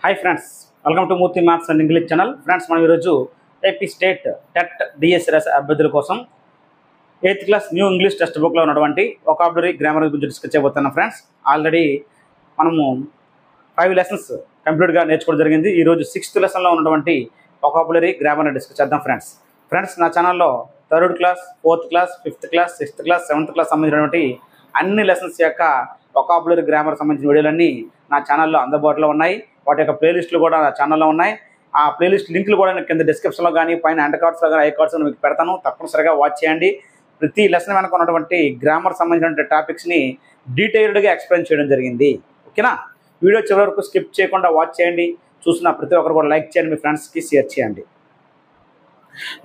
Hi friends, welcome to Murthy Maths and English channel. Friends, మనం ఈరోజు AP state TET డిఎస్సిఆర్ఎస్ అభ్యర్థుల కోసం 8th class new English text బుక్లో ఉన్నటువంటి వొకాబులరీ గ్రామర్ గురించి డిస్కస్ చేయబోతున్నాం. ఫ్రెండ్స్, ఆల్రెడీ మనము 5 లెసన్స్ కంప్లీట్గా నేర్చుకోవడం జరిగింది. ఈరోజు 6th లెసన్లో ఉన్నటువంటి వొకాబులరీ గ్రామర్ని డిస్కస్ చేద్దాం. ఫ్రెండ్స్ నా ఛానల్లో 3rd class, 4th class, 5th class, 6th class, 7th class సంబంధించినటువంటి అన్ని లెసన్స్ యొక్క వొకాబులరీ గ్రామర్ సంబంధించిన వీడియోలన్నీ నా ఛానల్లో అందుబాటులో ఉన్నాయి. వాటి యొక్క ప్లేలిస్టులు కూడా నా ఛానల్లో ఉన్నాయి. ఆ ప్లేలిస్ట్ లింకులు కూడా నేను కింద డిస్క్రిప్షన్లో కానీ పైన ఎండ్ కార్డ్స్లో కానీ ఐ కార్డ్స్లో మీకు పెడతాను. తప్పనిసరిగా వాచ్ చేయండి. ప్రతి లెసన్ వెనక ఉన్నటువంటి గ్రామర్ సంబంధించిన టాపిక్స్ని డీటెయిల్డ్గా ఎక్స్ప్లెయిన్ చేయడం జరిగింది. ఓకేనా? వీడియో చివరి వరకు స్కిప్ చేయకుండా వాచ్ చేయండి. చూసిన ప్రతి ఒక్కరు కూడా లైక్ చేయండి, మీ ఫ్రెండ్స్కి షేర్ చేయండి.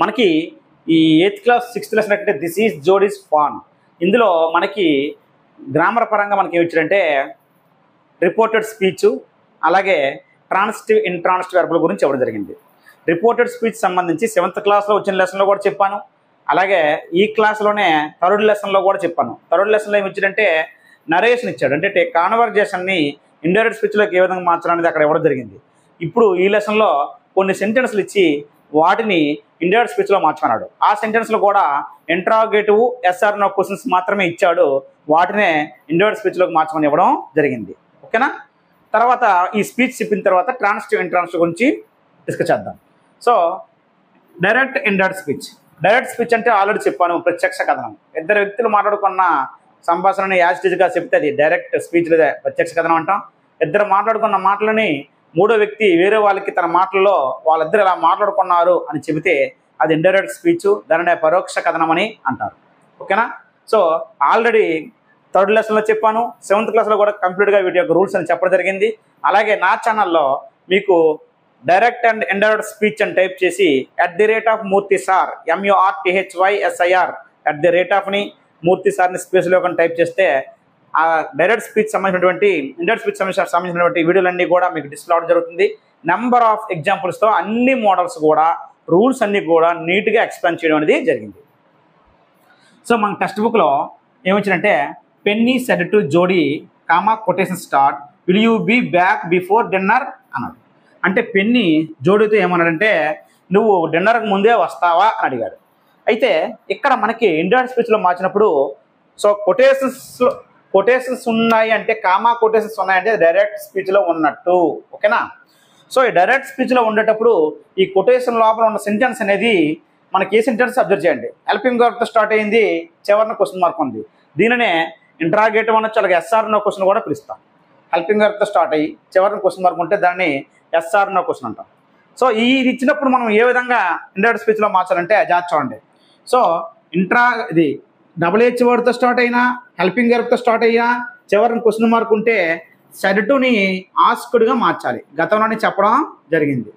మనకి ఈ 8th క్లాస్ 6th లెసన్ అంటే దిస్ ఈజ్ జోడీస్ ఫాన్. ఇందులో మనకి గ్రామర్ పరంగా మనకి ఏమిచ్చారంటే రిపోర్టెడ్ స్పీచ్, అలాగే ట్రాన్సిటివ్ ఇంట్రాన్సిటివ్ వెర్బుల గురించి చెప్పడం జరిగింది. రిపోర్టెడ్ స్పీచ్ సంబంధించి 7th క్లాస్లో వచ్చిన లెసన్లో కూడా చెప్పాను. అలాగే ఈ క్లాస్లోనే 3rd లెసన్లో కూడా చెప్పాను. 3rd లెసన్లో ఏమి ఇచ్చాడంటే నరేషన్ ఇచ్చాడు. అంటే కాన్వర్జేషన్ని ఇండైరెక్ట్ స్పీచ్లోకి ఏ విధంగా మార్చడం అనేది అక్కడ ఇవ్వడం జరిగింది. ఇప్పుడు ఈ లెసన్లో కొన్ని సెంటెన్స్లు ఇచ్చి వాటిని ఇండైరెక్ట్ స్పీచ్లో మార్చమన్నాడు. ఆ సెంటెన్స్లో కూడా ఇంట్రాగేటివ్ ఎస్ఆర్ నో క్వశ్చన్స్ మాత్రమే ఇచ్చాడు. వాటినే ఇండైరెక్ట్ స్పీచ్లోకి మార్చమని ఇవ్వడం జరిగింది. ఓకేనా? తర్వాత ఈ స్పీచ్ చెప్పిన తర్వాత ట్రాన్సిటివ్ ఇంట్రాన్సిటివ్ గురించి డిస్కస్ చేద్దాం. So direct indirect speech. Direct speech అంటే ఆల్రెడీ చెప్పాను, ప్రత్యక్ష కథనం. ఇద్దరు వ్యక్తులు మాట్లాడుకున్న సంభాషణని యాజిటీజ్గా చెప్తే అది డైరెక్ట్ స్పీచ్ లేదా ప్రత్యక్ష కథనం అంటాం. ఇద్దరు మాట్లాడుకున్న మాటలని మూడో వ్యక్తి వేరే వాళ్ళకి తన మాటల్లో వాళ్ళిద్దరు ఇలా మాట్లాడుకున్నారు అని చెబితే అది ఇండైరెక్ట్ స్పీచ్, దానినే పరోక్ష కథనం అని అంటారు. ఓకేనా? సో ఆల్రెడీ 3rd లెసన్లో చెప్పాను, 7th క్లాస్లో కూడా కంప్లీట్గా వీటి యొక్క రూల్స్ అని చెప్పడం జరిగింది. అలాగే నా ఛానల్లో మీకు డైరెక్ట్ అండ్ ఇండైరెక్ట్ స్పీచ్ అని టైప్ చేసి @మూర్తి సార్ MURTHYSIR @ని మూర్తి సార్ని స్పేస్లో కానీ టైప్ చేస్తే ఆ డైరెక్ట్ స్పీచ్ సంబంధించినటువంటి ఇండైరెక్ట్ స్పీచ్ సంబంధించినటువంటి వీడియోలన్నీ కూడా మీకు డిస్ప్లే అవడం జరుగుతుంది. నెంబర్ ఆఫ్ ఎగ్జాంపుల్స్తో అన్ని మోడల్స్ కూడా రూల్స్ అన్నీ కూడా నీట్గా ఎక్స్ప్లెయిన్ చేయడం అనేది జరిగింది. సో మన టెక్స్ట్ బుక్లో ఏమొచ్చిందంటే Penny said to Jody quotation start will you be back before dinner అన్నాడు. అంటే పెన్నీ జోడీతో ఏమన్నాడంటే నువ్వు డిన్నర్కి ముందే వస్తావా అని అడిగాడు. అయితే ఇక్కడ మనకి ఇండైరెక్ట్ స్పీచ్లో మార్చినప్పుడు సో కొటేషన్స్ ఉన్నాయి అంటే కొటేషన్స్ ఉన్నాయంటే డైరెక్ట్ స్పీచ్లో ఉన్నట్టు. ఓకేనా? సో ఈ డైరెక్ట్ స్పీచ్లో ఉండేటప్పుడు ఈ కొటేషన్ లోపల ఉన్న సెంటెన్స్ అనేది మనకి ఏ సెంటెన్స్ అబ్జర్వ్ చేయండి. హెల్పింగ్ వర్బ్తో స్టార్ట్ అయింది, చివరిన క్వశ్చన్ మార్క్ ఉంది. దీనినే ఇంట్రాగేటివ్ అనొచ్చు, అలాగే ఎస్ఆర్ నో క్వశ్చన్ కూడా పిలుస్తాం. హెల్పింగ్ వర్బ్తో స్టార్ట్ అయ్యి చివరిన క్వశ్చన్ మార్క్ ఉంటే దాన్ని ఎస్ఆర్ నో క్వశ్చన్ అంటాం. సో ఇది ఇచ్చినప్పుడు మనం ఏ విధంగా ఇండైరెక్ట్ స్పీచ్లో మార్చాలంటే జాగ్రత్త చూడండి. సో ఇది HH వర్డ్తో స్టార్ట్ అయినా హెల్పింగ్ వర్బ్తో స్టార్ట్ అయినా చివరిన క్వశ్చన్ మార్క్ ఉంటే సెడ్ టుని ఆస్క్డ్గా మార్చాలి. గతంలోనే చెప్పడం జరిగింది.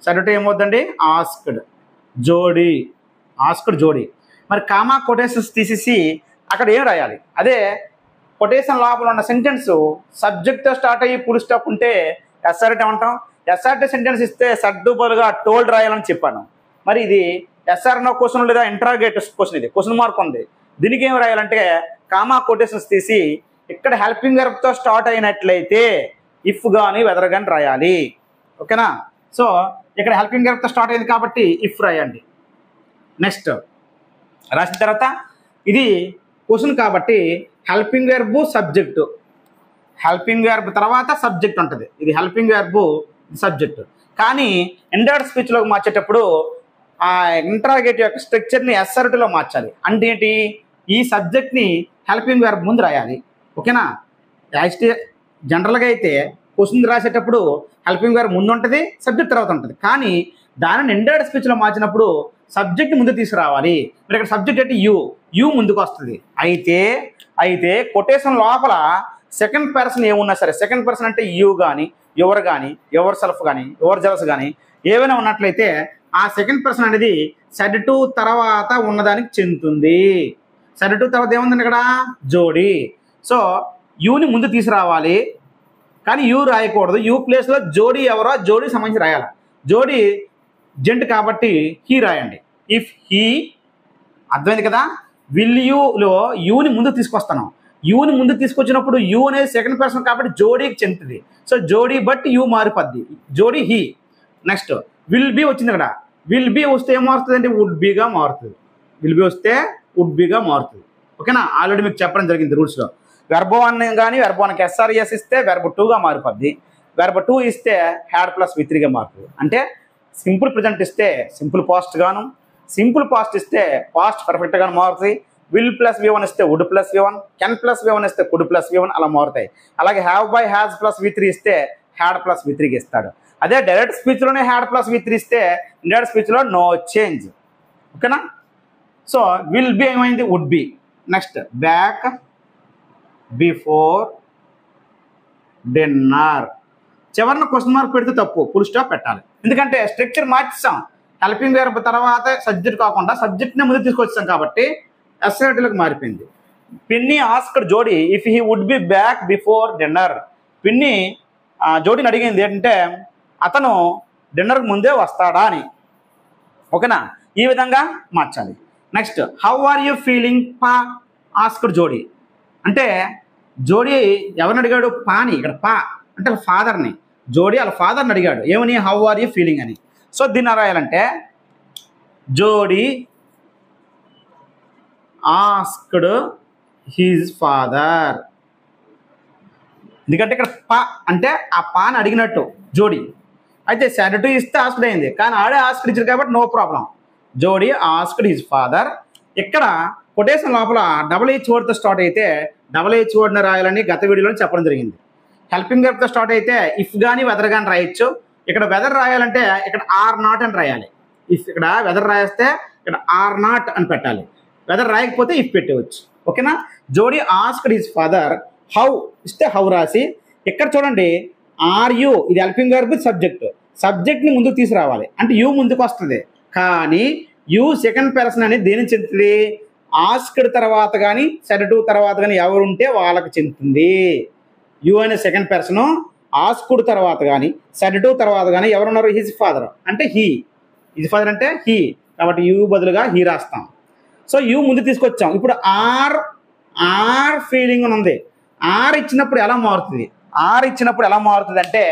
సెడ్ టు ఏమవుతుందండి? ఆస్క్డ్ జోడీ. మరి కొటేషన్స్ తీసేసి అక్కడ ఏం రాయాలి? అదే కొటేషన్ లోపల ఉన్న సెంటెన్స్ సబ్జెక్ట్తో స్టార్ట్ అయ్యి ఫుల్ స్టాప్ ఉంటే ఎస్ఆర్టీ ఏమంటాం? ఎస్ఆర్టీ సెంటెన్స్ ఇస్తే సర్దు బదులుగా టోల్డ్ రాయాలని చెప్పాను. మరి ఇది ఎస్ఆర్ నో క్వశ్చన్ లేదా ఇంట్రాగేటివ్ క్వశ్చన్, ఇది క్వశ్చన్ మార్క్ ఉంది. దీనికి ఏం రాయాలంటే కొటేషన్స్ తీసి ఇక్కడ హెల్పింగ్ వర్బ్తో స్టార్ట్ అయినట్లయితే ఇఫ్ కానీ వెదర్ కానీ రాయాలి. ఓకేనా? సో ఇక్కడ హెల్పింగ్ వర్బ్తో స్టార్ట్ అయింది కాబట్టి ఇఫ్ రాయండి. నెక్స్ట్ రాసిన తర్వాత ఇది క్వశ్చన్ కాబట్టి helping verb subject, helping verb తర్వాత సబ్జెక్ట్ ఉంటుంది. ఇది హెల్పింగ్ వర్బ్ సబ్జెక్టు. కానీ ఇండైరెక్ట్ స్పీచ్లోకి మార్చేటప్పుడు ఆ ఇంట్రాగేటివ్ యొక్క స్ట్రక్చర్ని ఎస్ఆర్టీలో మార్చాలి. అంటే ఏంటి? ఈ సబ్జెక్ట్ని హెల్పింగ్ వర్బ్ ముందు రాయాలి. ఓకేనా? జనరల్గా అయితే క్వశ్చన్ రాసేటప్పుడు హెల్పింగ్ వర్బ్ ముందు ఉంటుంది, సబ్జెక్ట్ తర్వాత ఉంటుంది. కానీ దానిని ఇండైరెక్ట్ స్పీచ్లో మార్చినప్పుడు సబ్జెక్ట్ ముందు తీసుకురావాలి. మరి ఇక్కడ సబ్జెక్ట్ అంటే యూ ముందుకు వస్తుంది. అయితే కొటేషన్ లోపల సెకండ్ పర్సన్ ఏమున్నా సరే, సెకండ్ పర్సన్ అంటే యూ కానీ యువర్ సెల్ఫ్ కానీ యువర్ జెలస్ కానీ ఏవైనా ఉన్నట్లయితే ఆ సెకండ్ పర్సన్ అనేది సెడ్ టు తర్వాత ఉన్నదానికి చెందుతుంది. సెడ్ టు తర్వాత ఏముందండి ఇక్కడ? జోడీ. సో యూని ముందు తీసుకురావాలి, కానీ యూ రాయకూడదు. యూ ప్లేస్లో జోడీ ఎవరో జోడీ సంబంధించి రాయాలి. జోడీ జెంట్ కాబట్టి హీ రాయండి. ఇఫ్ హీ, అర్థమైంది కదా? విల్ యూలో యూని ముందు తీసుకొస్తాను. యూని ముందు తీసుకొచ్చినప్పుడు యూ అనేది సెకండ్ పర్సన్ కాబట్టి జోడీకి చెందుతుంది. సో జోడీ బట్టి యూ మారిపోద్ది, జోడీ హీ. నెక్స్ట్ విల్ బీ వచ్చింది ఇక్కడ. విల్ బీ వస్తే ఏం మారుతుంది అంటే వుడ్ బీగా మారుతుంది. విల్ బీ వస్తే వుడ్ బీగా మారుతుంది. ఓకేనా, ఆల్రెడీ మీకు చెప్పడం జరిగింది రూల్స్లో. వెర్బ్ 1 కానీ వెర్బ్ 1కి SRES ఇస్తే వెర్బ్ 2గా మారిపోద్ది. వెర్బ్ 2 ఇస్తే హ్యాడ్ ప్లస్ V3గా మారుతుంది. అంటే సింపుల్ ప్రెజెంట్ ఇస్తే సింపుల్ పాస్ట్ గాను, సింపుల్ పాస్ట్ ఇస్తే పాస్ట్ పర్ఫెక్ట్ గాను మారుతుంది. విల్ ప్లస్ V1 ఇస్తే would plus V1, can plus V1 ఇస్తే కుడ్ ప్లస్ V1 అలా మారుతాయి. అలాగే have by has plus V3 ఇస్తే హ్యాడ్ ప్లస్ V3కి ఇస్తాడు. అదే డైరెక్ట్ స్పీచ్లోనే హ్యాడ్ ప్లస్ V3 ఇస్తే ఇండైరెక్ట్ స్పీచ్లో నో చేంజ్. ఓకేనా, సో విల్ బి ఏమైంది would be. Next back before dinner. చివరిన క్వశ్చన్ మార్క్ పెడితే తప్పు, ఫుల్ స్టాప్ పెట్టాలి. ఎందుకంటే స్ట్రక్చర్ మార్చాం. హెల్పింగ్ వెర్బ్ తర్వాత సబ్జెక్ట్ కాకుండా సబ్జెక్ట్నే ముందు తీసుకొచ్చాం కాబట్టి ఎస్ఐటీలకు మారిపోయింది. Penny asked Jody if he would be back before dinner. Penny జోడీని అడిగింది ఏంటంటే అతను డిన్నర్కి ముందే వస్తాడా అని. ఓకేనా, ఈ విధంగా మార్చాలి. Next how are you feeling Pa asked Jody. అంటే జోడీ ఎవరిని అడిగాడు? పాని. ఇక్కడ పా అంటే ఫాదర్ని. జోడీ వాళ్ళ ఫాదర్ని అడిగాడు ఏమని, హౌ ఆర్ యూ ఫీలింగ్ అని. సో దీన్ని రాయాలంటే జోడీ ఆస్క్డ్ హిజ్ ఫాదర్. ఎందుకంటే ఇక్కడ పా అంటే ఆ పాని అడిగినట్టు జోడీ. అయితే సెడ్ టు ఇస్తే ఆస్క్డ్ అయింది, కానీ ఆడే ఆస్క్డ్ ఇచ్చారు కాబట్టి నో ప్రాబ్లం. జోడీ ఆస్క్డ్ హిజ్ ఫాదర్. ఇక్కడ కొటేషన్ లోపల డబుల్-H వర్డ్తో స్టార్ట్ అయితే డబుల్-H వర్డ్ని రాయాలని గత వీడియోలో చెప్పడం జరిగింది. హెల్పింగ్ వెర్బ్తో స్టార్ట్ అయితే ఇఫ్ కానీ వెదర్ కానీ రాయొచ్చు. ఇక్కడ వెదర్ రాయాలంటే ఇక్కడ ఆర్ నాట్ అని రాయాలి. ఇఫ్ ఇక్కడ వెదర్ రాయిస్తే ఇక్కడ ఆర్ నాట్ అని పెట్టాలి. వెదర్ రాయకపోతే ఇఫ్ పెట్టవచ్చు. ఓకేనా, జోడీ ఆస్క్డ్ హిజ్ ఫాదర్ హౌ ఇస్తే హౌ రాసి, ఇక్కడ చూడండి ఆర్ యూ ఇది హెల్పింగ్ వెర్బ్ సబ్జెక్ట్. సబ్జెక్ట్ని ముందుకు తీసుకురావాలి అంటే యూ ముందుకు వస్తుంది. కానీ యూ సెకండ్ పర్సన్ అనేది దేనికి చెందుతుంది? ఆస్క్డ్ తర్వాత కానీ సెడ్ టు తర్వాత కానీ ఎవరుంటే వాళ్ళకి చెందుతుంది. యూ అనే సెకండ్ పర్సన్ ఆస్క్డ్ తర్వాత కానీ సెడ్ టు తర్వాత కానీ ఎవరున్నారు? హిజ్ ఫాదర్ అంటే హీ. హిజ్ ఫాదర్ అంటే హీ కాబట్టి యూ బదులుగా హీ రాస్తాం. సో యూ ముందు తీసుకొచ్చాం. ఇప్పుడు ఆర్ ఫీలింగ్ అని ఉంది. ఆర్ ఇచ్చినప్పుడు ఎలా మారుతుంది? ఆర్ ఇచ్చినప్పుడు ఎలా మారుతుంది అంటే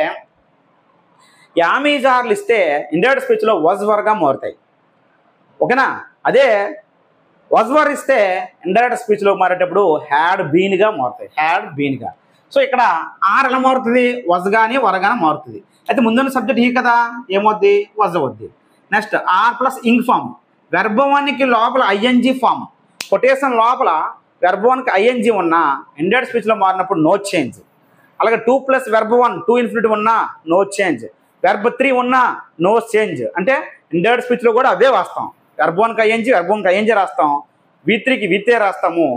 యామీజార్లు ఇస్తే ఇండైరెక్ట్ స్పీచ్లో వాజ్ వర్గా మారుతాయి. ఓకేనా, అదే వాజ్ వర్ ఇస్తే ఇండైరెక్ట్ స్పీచ్లో మారేటప్పుడు హ్యాడ్ బీన్గా మారుతాయి. హ్యాడ్ బీన్గా. సో ఇక్కడ ఆర్ ఎలా మారుతుంది? వజ్ కానీ వర్ కానీ మారుతుంది. అయితే ముందున్న సబ్జెక్ట్ హీ కదా, ఏమవుద్ది? వజ్ అవుద్ది. Next are plus ing form. Verb 1కి లోపల ఐఎన్జీ ఫామ్. కొటేషన్ లోపల వెర్బ్ 1కి ఐఎన్జీ ఉన్నా ఇండైరెక్ట్ స్పీచ్లో మారినప్పుడు నో చేంజ్. అలాగే 2 ప్లస్ వెర్బ్ 1 2 ఇన్ఫినిటివ్ ఉన్నా నో చేంజ్. వెర్బ్ 3 ఉన్నా నో చేంజ్. అంటే ఇండైరెక్ట్ స్పీచ్లో కూడా అవే రాస్తాం. వెర్బ్ 1కి ఐఎన్జీ, వెర్బ్ 1కి ఐఎన్జీ రాస్తాం. V3కి V3 రాస్తాము.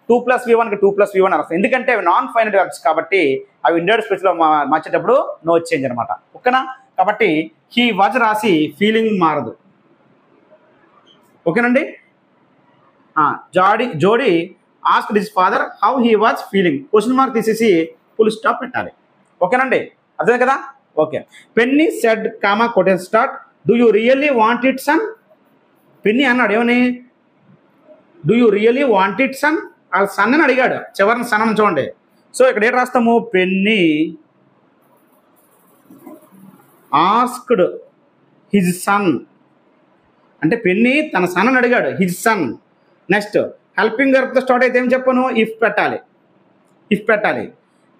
2 ప్లస్ V1కి 2 ప్లస్ V1 రాస్తాం. ఎందుకంటే అవి నాన్ ఫైనల్ వెర్బ్స్ కాబట్టి అవి ఇండైరెక్ట్ స్పీచ్లో మార్చేటప్పుడు నో చేంజ్ అనమాట. ఓకేనా, కాబట్టి హీ వాజ్ రాసి ఫీలింగ్ మారదు. ఓకేనండి. Jody asked his father how he was feeling. Question mark తీసేసి ఫుల్ స్టాప్ పెట్టాలి. ఓకేనండి, అర్థమే కదా. Okay, Penny said comma quotation start do you really want it son. Penny అన్నాడు ఏమని? Do you really want it son. వాళ్ళ son అని అడిగాడు. చివరిని సన్ అని చూడండి. సో ఇక్కడ ఏం రాస్తాము? పెన్నీ ఆస్క్డ్ హిజ్ సన్ అంటే పెన్నీ తన సన్ అని అడిగాడు, హిజ్ సన్. నెక్స్ట్ హెల్పింగ్ వెర్బ్తో స్టార్ట్ అయితే ఏం చెప్పాను? ఇఫ్ పెట్టాలి. ఇఫ్ పెట్టాలి.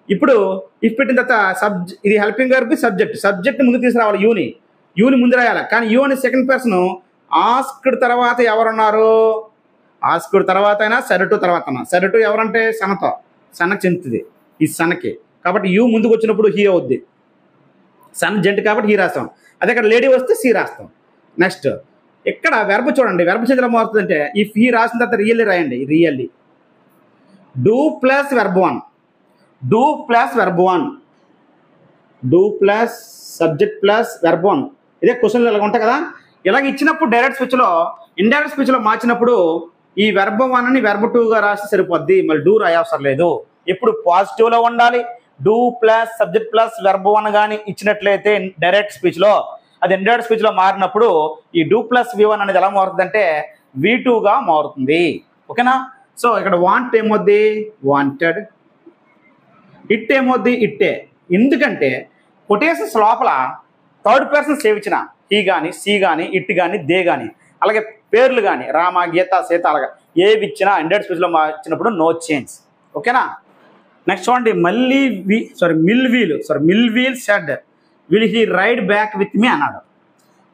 ఇప్పుడు ఇఫ్ పెట్టిన తర్వాత ఇది హెల్పింగ్ వెర్బ్ సబ్జెక్ట్ ముందు తీసుకురావాలి. యూని ముందు రాయాలి. కానీ యూ అనే సెకండ్ పర్సన్ ఆస్క్డ్ తర్వాత ఎవరున్నారు? ఆస్క్డ్ తర్వాత అయినా సెడ్ టు తర్వాత అయినా. సెడ్ టు ఎవరంటే సన్నతో, సన్నకు చెందుతుంది ఈ సన్నకి. కాబట్టి యూ ముందుకు వచ్చినప్పుడు హీ అవుద్ది. సన్ జెంట్ కాబట్టి హీ రాస్తాం. అదే ఇక్కడ లేడీ వస్తే సీ రాస్తాం. నెక్స్ట్ ఇక్కడ వెర్బ్ చూడండి. వెర్బ్ చేతిలో మారుతుంది అంటే ఇఫ్ హీ రాసిన తర్వాత రియల్లీ రాయండి. Really. Do plus verb 1. Do plus verb 1. Do plus subject plus verb 1. ఇదే క్వశ్చన్లు ఇలాగ ఉంటాయి కదా. ఇలాగ ఇచ్చినప్పుడు డైరెక్ట్ స్పీచ్లో ఇండైరెక్ట్ స్పీచ్లో మార్చినప్పుడు ఈ వెర్బ్ 1ని వెర్బ్ 2గా రాస్తే సరిపోద్ది. మళ్ళీ డూ రాయవసరం లేదు. ఎప్పుడు పాజిటివ్లో ఉండాలి. Do plus subject plus verb 1 కానీ ఇచ్చినట్లయితే డైరెక్ట్ స్పీచ్లో, అది ఇండైరెక్ట్ స్పీచ్లో మారినప్పుడు ఈ డూ ప్లస్ V1 అనేది ఎలా మారుతుంది అంటే V2గా మారుతుంది. ఓకేనా. సో ఇక్కడ వాంట్ ఏమొద్ది వాంటెడ్, ఇట్ ఏమొద్ది ఇట్టే. ఎందుకంటే కొటేషన్స్ లోపల థర్డ్ పర్సన్ సేవ్ ఇచ్చిన హీ కానీ సి కానీ ఇట్ కానీ దే కానీ, అలాగే పేర్లు కానీ రామ గీత సీత అలాగా ఏవి ఇచ్చినా ఇండెడ్ స్పీచ్లో ఇచ్చినప్పుడు నో చేంజ్. ఓకేనా. నెక్స్ట్ చూడండి, Millwheel said will he ride back with me అన్నాడు.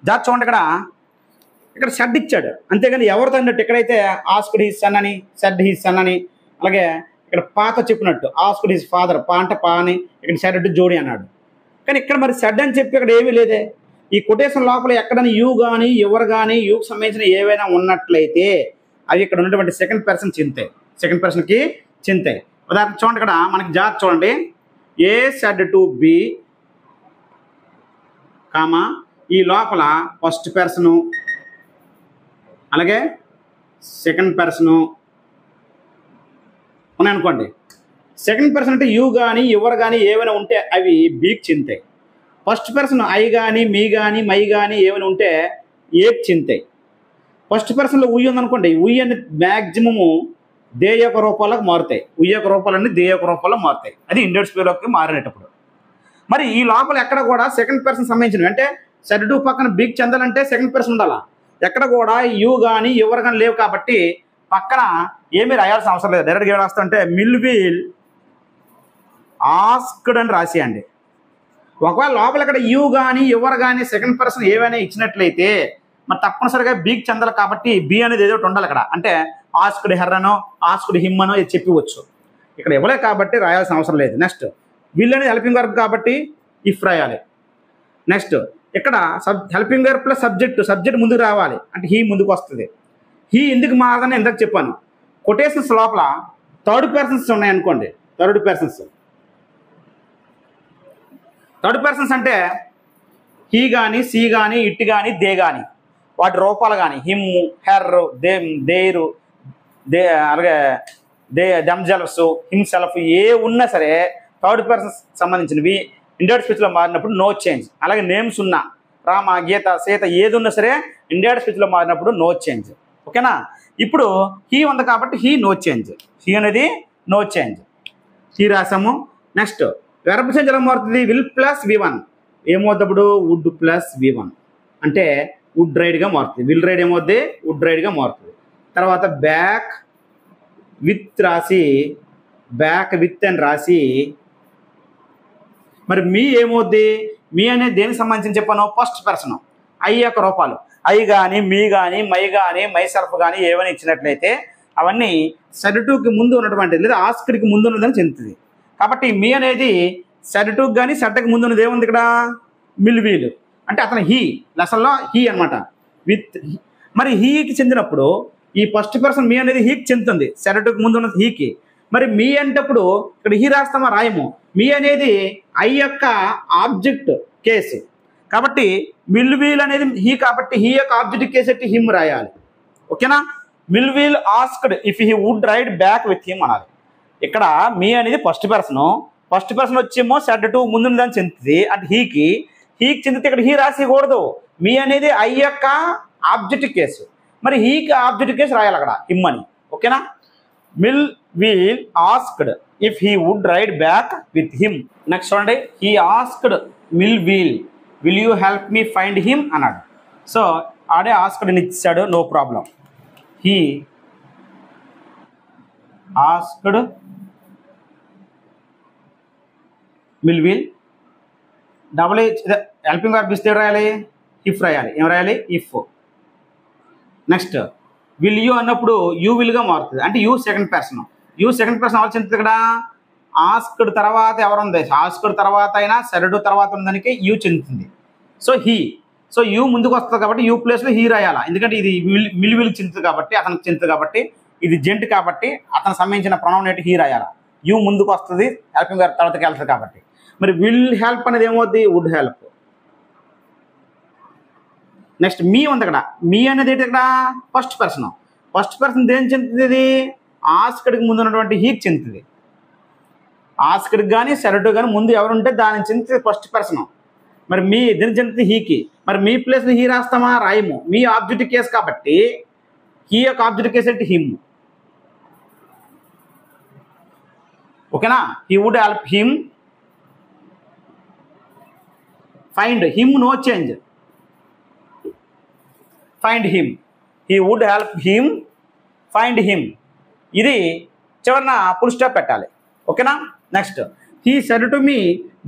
దాని చూడండి ఇక్కడ సెడ్ ఇచ్చాడు, అంతేగాని ఎవరితో అన్నట్టు. ఎక్కడైతే ఆస్క్డ్ హిస్ సన్ అని, సెడ్ హిస్ సన్ అని, అలాగే ఇక్కడ పాత చెప్పినట్టు ఆస్క్డ్ హిస్ ఫాదర్, పా అంటే పా అని, ఇక్కడ సెడ్ జోడి అన్నాడు. కానీ ఇక్కడ మరి సెడ్ అని చెప్పి ఇక్కడ ఏమీ లేదే. ఈ కొటేషన్ లోపల ఎక్కడైనా యూ కానీ ఎవరు కానీ యూకి సంబంధించిన ఏవైనా ఉన్నట్లయితే అవి ఇక్కడ ఉన్నటువంటి సెకండ్ పర్సన్ చింతాయి, సెకండ్ పర్సన్కి చింతాయి. ఉదాహరణ చూడండి, ఇక్కడ మనకి జాత్ చూడండి, ఏ సెడ్ టు బి కామా ఈ లోపల ఫస్ట్ పర్సను అలాగే సెకండ్ పర్సను ఉన్నాయనుకోండి. సెకండ్ పర్సన్ అంటే యూ కానీ ఎవరు కానీ ఏమైనా ఉంటే అవి బీకి చింతాయి. ఫస్ట్ పర్సన్ ఐ కానీ మీ కానీ మై కానీ ఏమైనా ఉంటే ఏకి చింతాయి. ఫస్ట్ పర్సన్లో ఉయ్యి ఉందనుకోండి, ఉయ్యి అని మ్యాక్సిమము దే యొక్క రూపాలకు మారుతాయి, ఉయ్యి యొక్క రూపాలన్నీ దే యొక్క రూపాల్లో మారుతాయి. అది ఇండెడ్ స్పీచ్లోకి మారినప్పుడు. మరి ఈ లోపల ఎక్కడ కూడా సెకండ్ పర్సన్ సంబంధించినవి అంటే సెడ్ టు పక్కన బీక్ చెందాలంటే సెకండ్ పర్సన్ ఉండాలా. ఎక్కడ కూడా యూ కానీ ఎవరు కానీ లేవు కాబట్టి పక్కన ఏమీ రాయాల్సిన అవసరం లేదు. డైరెక్ట్గా ఏం రాస్తా అంటే మిల్ వీల్ ఆస్క్డ్ అని రాసేయండి. ఒకవేళ లోపల ఇక్కడ యూ కానీ ఎవరు కానీ సెకండ్ పర్సన్ ఏవైనా ఇచ్చినట్లయితే మరి తప్పనిసరిగా బీకి చెందాలి కాబట్టి బి అనేది ఏదో ఒకటి ఉండాలి ఇక్కడ. అంటే ఆస్క్డ్ హెర్ అనో ఆస్క్డ్ హిమ్ అనో ఇది చెప్పవచ్చు. ఇక్కడ ఇవ్వలే కాబట్టి రాయాల్సిన అవసరం లేదు. నెక్స్ట్ విల్ అనేది హెల్పింగ్ వర్బ్ కాబట్టి ఇఫ్ రాయాలి. నెక్స్ట్ ఇక్కడ హెల్పింగ్ వర్బ్ ప్లస్ సబ్జెక్ట్ ముందుకు రావాలి అంటే హీ ముందుకు వస్తుంది. హీ ఎందుకు మారదని ఇందాక చెప్పాను. కొటేషన్స్ లోపల థర్డ్ పర్సన్స్ ఉన్నాయనుకోండి, థర్డ్ పర్సన్స్ అంటే హీ కానీ సి కానీ ఇట్ కానీ దే కానీ వాటి రూపాలు కానీ హిమ్ హెర్ దేమ్ దేరు దే అలాగే దెమ్సెల్వ్స్ హిమ్సెల్ఫ్ ఏ ఉన్నా సరే థర్డ్ పర్సన్స్ సంబంధించినవి ఇండెడ్ స్పీచ్లో మారినప్పుడు నో చేంజ్. అలాగే నేమ్స్ ఉన్నా రామ గీత సీత ఏది ఉన్నా సరే ఇండెడ్ స్పీచ్లో మారినప్పుడు నో చేంజ్. ఓకేనా. ఇప్పుడు హీ ఉంది కాబట్టి హీ నో చేంజ్, హీ అనేది నో చేంజ్, హీ రాసాము. నెక్స్ట్ వెర్బ్ చేంజ్ ఎలా మారుతుంది, విల్ ప్లస్ V1 ఏమవుతుంది, వుడ్ ప్లస్ V1 అంటే వుడ్ రైడ్గా మారుతుంది. విల్ రైడ్ ఏమవుద్ది వుడ్ రైడ్గా మారుతుంది. తర్వాత బ్యాక్ విత్ రాసి బ్యాక్ విత్ అని రాసి మరి మీ ఏమవుద్ది, మీ అనేది దేనికి సంబంధించి చెప్పాను ఫస్ట్ పర్సన్ ఐ యొక్క రూపాలు ఐ కానీ మీ కానీ మై కానీ మై సెల్ఫ్ కానీ ఏమైనా ఇచ్చినట్లయితే అవన్నీ సెడ్ టుకి ముందు ఉన్నటువంటి లేదా ఆస్క్డ్కి ముందు ఉన్నదని చెందుతుంది. కాబట్టి మీ అనేది సెడ్ టుకి కానీ సెడ్కి ముందు ఉన్నది ఏముంది ఇక్కడ మిల్ వీల్ అంటే అతను హీ లెసన్లో హీ అనమాట విత్. మరి హీకి చెందినప్పుడు ఈ ఫస్ట్ పర్సన్ మీ అనేది హీకి చెందుతుంది, సెడ్ టుకి ముందు ఉన్నది హీకి. మరి మీ అంటప్పుడు ఇక్కడ హీ రాస్తామా రాయము. మీ అనేది ఐ యొక్క ఆబ్జెక్ట్ కేసు కాబట్టి మిల్ వీల్ అనేది హీ కాబట్టి హీ యొక్క ఆబ్జెక్ట్ కేసు ఎట్టి హిమ్ రాయాలి. ఓకేనా. Millwheel asked if he would ride back with him అనాలి. ఇక్కడ మీ అనేది ఫస్ట్ పర్సన్ వచ్చేమో సెడ్ టు ముందు దాన్ని చెందుతుంది అంటే హీకి చెందితే ఇక్కడ హీ రాసేయకూడదు. మీ అనేది ఐ యొక్క ఆబ్జెక్ట్ కేసు, మరి హీకి ఆబ్జెక్ట్ కేసు రాయాలి అక్కడ హిమ్ అని. ఓకేనా. Millwheel asked if he would ride back with him. Next చూడండి, he asked Mill will you help me find him అన్నాడు. సో ఆడే ఆస్క్డ్ ఇచ్చాడు, no problem. He asked Mill double helping verb ఇస్తే రాయాలి if రాయాలి. ఏం రాయాలి if. Next will you అన్నప్పుడు యూ విల్గా మారుతుంది అంటే యూ సెకండ్ పర్సన్ ఆలోచించింది ఇక్కడ ఆస్క్డ్ తర్వాత ఎవరుంది, ఆస్క్డ్ తర్వాత అయినా సెడ్ తర్వాత ఉన్నదానికి యూ చెందుతుంది. సో యూ ముందుకు వస్తుంది కాబట్టి యూ ప్లేస్లో హీ రాయాలా. ఎందుకంటే ఇది విల్ చెందుతుంది కాబట్టి అతనికి చెందుతుంది కాబట్టి ఇది జెంట్ కాబట్టి అతనికి సంబంధించిన ప్రొనౌన్ ఏంటి హీ రాయాలా. యూ ముందుకు వస్తుంది హెల్పింగ్ వర్బ్ తర్వాతకి వెళ్తుంది కాబట్టి. మరి విల్ హెల్ప్ అనేది ఏమవుద్ది వుడ్ హెల్ప్. నెక్స్ట్ మీ ఉంది ఇక్కడ, మీ అనేది ఏంటి ఇక్కడ ఫస్ట్ పర్సన్ దేని చెందుతుంది, ఇది ఆస్క్డ్కి ముందు ఉన్నటువంటి హీకి చెందుతుంది. ఆస్క్డ్కి కానీ సెడ్ కానీ ముందు ఎవరుంటే దానికి చెందుతుంది ఫస్ట్ పర్సన్. మరి మీ దేని చెందుతుంది హీకి. మరి మీ ప్లేస్లో హీ రాస్తామా రాయము. మీ ఆబ్జెక్ట్ కేసు కాబట్టి హీ యొక్క ఆబ్జెక్ట్ కేసు అంటే హిమ్. ఓకేనా. He would help him, find him no change, find him, he would help him, find him. ఇది చివరిన ఫుల్ స్టాప్ పెట్టాలి. ఓకేనా. Next he said to me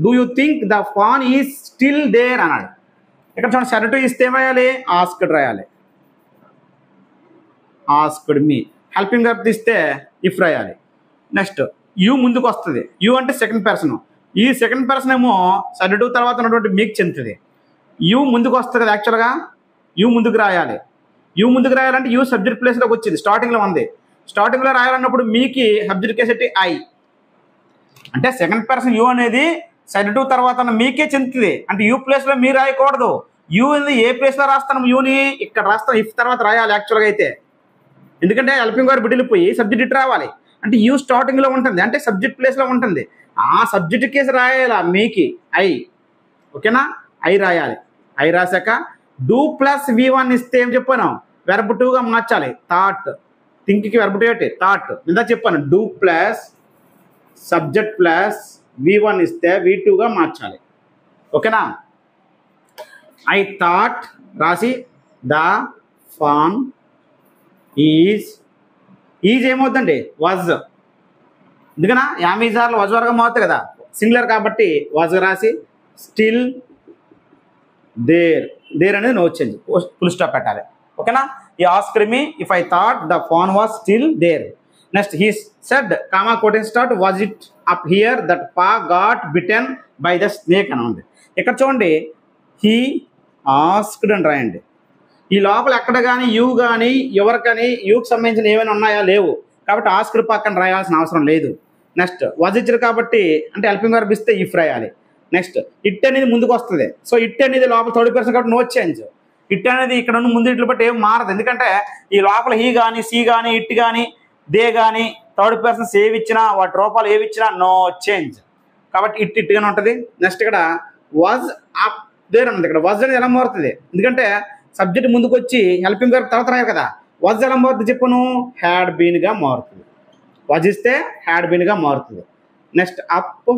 do you think the fawn is still there అన్నాడు. ఇక్కడ చూడండి, said to ఇస్తే ఏం రాయాలి, ఆస్క్డ్ రాయాలి. ఆస్క్డ్ మీ, హెల్పింగ్ వర్బ్ తీస్తే ఇఫ్ రాయాలి. నెక్స్ట్ యూ ముందుకు వస్తుంది. యూ అంటే సెకండ్ పర్సన్. ఈ సెకండ్ పర్సన్ ఏమో సెడ్ టు తర్వాత ఉన్నటువంటి మీకు చెందుతుంది. యూ ముందుకు వస్తుంది కదా, యాక్చువల్గా యూ ముందుకు రాయాలి. యూ ముందుకు రాయాలంటే యూ సబ్జెక్ట్ ప్లేస్లోకి వచ్చింది, స్టార్టింగ్లో ఉంది. స్టార్టింగ్లో రాయాలన్నప్పుడు మీకి సబ్జెక్ట్ కేసు ఎట్టి ఐ, అంటే సెకండ్ పర్సన్ యూ అనేది సెడ్ టు తర్వాత మీకే చెందుతుంది. అంటే యూ ప్లేస్లో మీరు రాయకూడదు. యూ అనేది ఏ ప్లేస్లో రాస్తాను, యూని ఇక్కడ రాస్తాం, ఇఫ్ తర్వాత రాయాలి యాక్చువల్గా అయితే. ఎందుకంటే హెల్పింగ్ వర్బ్ బిడిలిపోయి సబ్జెక్ట్ ఇటు రావాలి. అంటే యూ స్టార్టింగ్లో ఉంటుంది, అంటే సబ్జెక్ట్ ప్లేస్లో ఉంటుంది. ఆ సబ్జెక్ట్ కేసు రాయాలా మీకి ఐ. ఓకేనా, ఐ రాయాలి. ఐ రాశాక డూ ప్లస్ V1 ఇస్తే ఏం చెప్పాను, వెర్బ్ 2గా మార్చాలి. థాట్, థింక్కి వెర్బ్ 2 ఏంటి, థాట్. ఇందా చెప్పాను do plus subject plus V1 ఇస్తే V2గా మార్చాలి. ఓకేనా. ఐ థాట్ రాసి ద ఫాన్ ఈజ్ ఏమవుతుందండి, వాజ్. ఎందుకనా యామీజార్లు వజ్వర్గా మారుతాయి కదా, సింగులర్ కాబట్టి వాజ్ రాసి స్టిల్ దేర్ అనేది నో చేంజ్, ఫుల్ స్టాప్ పెట్టాలి. ఓకేనా. He asked me if I thought the fawn was still there. Next he said comma quoting start was it up here that Pa got bitten by the snake అని ఉంది. ఇక్కడ చూడండి, he asked అని రాయండి. ఈ లోపల ఎక్కడ కానీ యూ కానీ ఎవరికని యూకి సంబంధించిన ఏమైనా ఉన్నాయా, లేవు. కాబట్టి ఆస్క్డ్ పక్కన రాయాల్సిన అవసరం లేదు. నెక్స్ట్ వాజ్ ఇచ్చారు కాబట్టి అంటే హెల్పింగ్ వర్బ్ ఇస్తే ఇఫ్ రాయాలి. నెక్స్ట్ ఇట్ అనేది ముందుకు వస్తుంది. సో ఇట్ అనేది లోపల థర్డ్ పర్సన్ కాబట్టి నో చేంజ్. ఇట్ అనేది ఇక్కడ ఉన్న ముందు ఇట్లు బట్టి ఏం మారదు. ఎందుకంటే ఈ లోపల హీ కానీ సి కానీ ఇట్ కానీ దే కానీ థర్డ్ పర్సన్స్ ఏవి ఇచ్చినా వాటి రూపాలు ఏవి ఇచ్చినా నో చేంజ్. కాబట్టి ఇట్గానే ఉంటుంది. నెక్స్ట్ ఇక్కడ వాజ్ అప్ దేర్ ఉంది. ఇక్కడ వాజ్ అనేది ఎలా మారుతుంది, ఎందుకంటే సబ్జెక్ట్ ముందుకు వచ్చి హెల్పింగ్ వర్బ్ తర్వాత రాయాలి కదా. వాజ్ ఎలా మారుతుంది చెప్పను, హ్యాడ్ బీన్గా మారుతుంది. వాజ్ ఇస్తే హ్యాడ్ బీన్గా మారుతుంది. నెక్స్ట్ అప్